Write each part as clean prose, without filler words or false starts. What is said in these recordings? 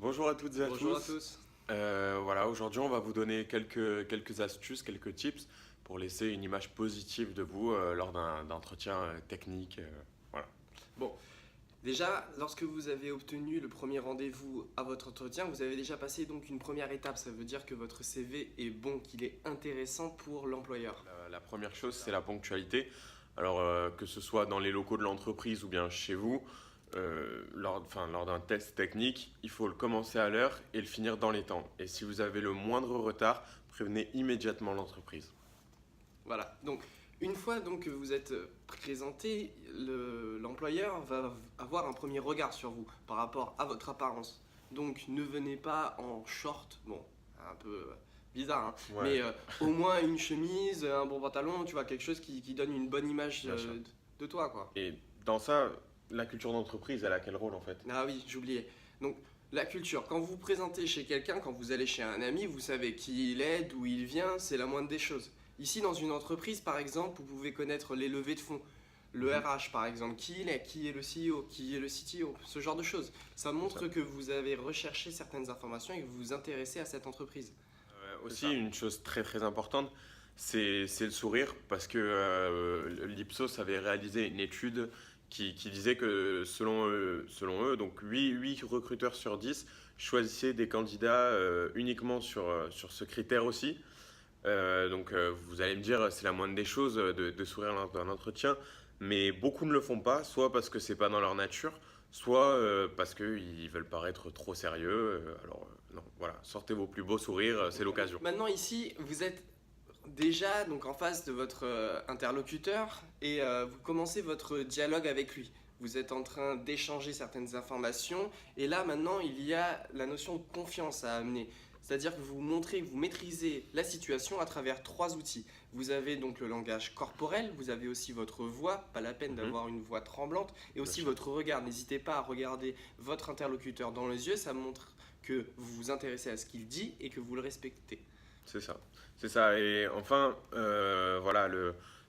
Bonjour à toutes et à Bonjour à tous. tous. Voilà, aujourd'hui on va vous donner quelques astuces, quelques tips pour laisser une image positive de vous lors d'un entretien technique. Voilà. Bon, déjà, lorsque vous avez obtenu le premier rendez-vous à votre entretien, vous avez déjà passé donc une première étape. Ça veut dire que votre CV est bon, qu'il est intéressant pour l'employeur. La première chose, c'est la ponctualité. Alors que ce soit dans les locaux de l'entreprise ou bien chez vous, lors d'un test technique, il faut le commencer à l'heure et le finir dans les temps. Et si vous avez le moindre retard, prévenez immédiatement l'entreprise. Voilà. Donc, une fois donc que vous êtes présenté, l'employeur va avoir un premier regard sur vous par rapport à votre apparence. Donc, ne venez pas en short. Bon, un peu bizarre, hein, Ouais, mais au moins une chemise, un bon pantalon, tu vois, quelque chose qui donne une bonne image bien sûr. de toi, quoi. Et dans ça, la culture d'entreprise, elle a quel rôle en fait? Ah oui, j'oubliais. Donc, la culture, quand vous vous présentez chez quelqu'un, quand vous allez chez un ami, vous savez qui il est, d'où il vient, c'est la moindre des choses. Ici, dans une entreprise, par exemple, vous pouvez connaître les levées de fonds, le Mhm. RH, par exemple, qui il est, qui est le CEO, qui est le CTO, ce genre de choses. Ça C'est ça. montre que vous avez recherché certaines informations et que vous vous intéressez à cette entreprise. C'est Aussi, ça. une chose très très importante, c'est le sourire, parce que l'Ipsos avait réalisé une étude qui disait que selon eux, donc 8 recruteurs sur 10 choisissaient des candidats uniquement sur ce critère aussi. Vous allez me dire, c'est la moindre des choses de sourire lors d'un entretien, mais beaucoup ne le font pas, soit parce que c'est pas dans leur nature, soit parce qu'ils veulent paraître trop sérieux. Non, voilà, sortez vos plus beaux sourires, c'est l'occasion. Maintenant, ici, vous êtes déjà donc en face de votre interlocuteur et vous commencez votre dialogue avec lui. Vous êtes en train d'échanger certaines informations et là maintenant il y a la notion de confiance à amener. C'est-à-dire que vous montrez que vous maîtrisez la situation à travers trois outils. Vous avez donc le langage corporel, vous avez aussi votre voix, pas la peine Mhm, d'avoir une voix tremblante, et bien aussi sûr. votre regard. N'hésitez pas à regarder votre interlocuteur dans les yeux, ça montre que vous vous intéressez à ce qu'il dit et que vous le respectez. C'est ça. C'est ça. Et enfin, voilà,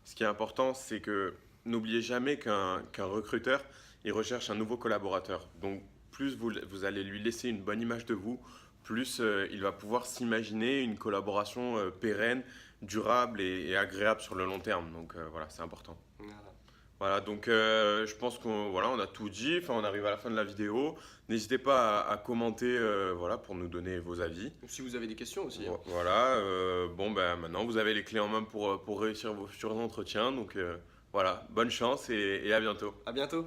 ce qui est important, c'est que n'oubliez jamais qu'un recruteur, il recherche un nouveau collaborateur. Donc, plus vous allez lui laisser une bonne image de vous, plus il va pouvoir s'imaginer une collaboration pérenne, durable et agréable sur le long terme. Donc, voilà, c'est important. Voilà. Voilà, donc je pense qu'on voilà, on a tout dit. Enfin, on arrive à la fin de la vidéo. N'hésitez pas à commenter voilà, pour nous donner vos avis. Donc, si vous avez des questions aussi, hein. Voilà, bon ben maintenant vous avez les clés en main pour réussir vos futurs entretiens. Donc voilà, bonne chance et à bientôt. À bientôt.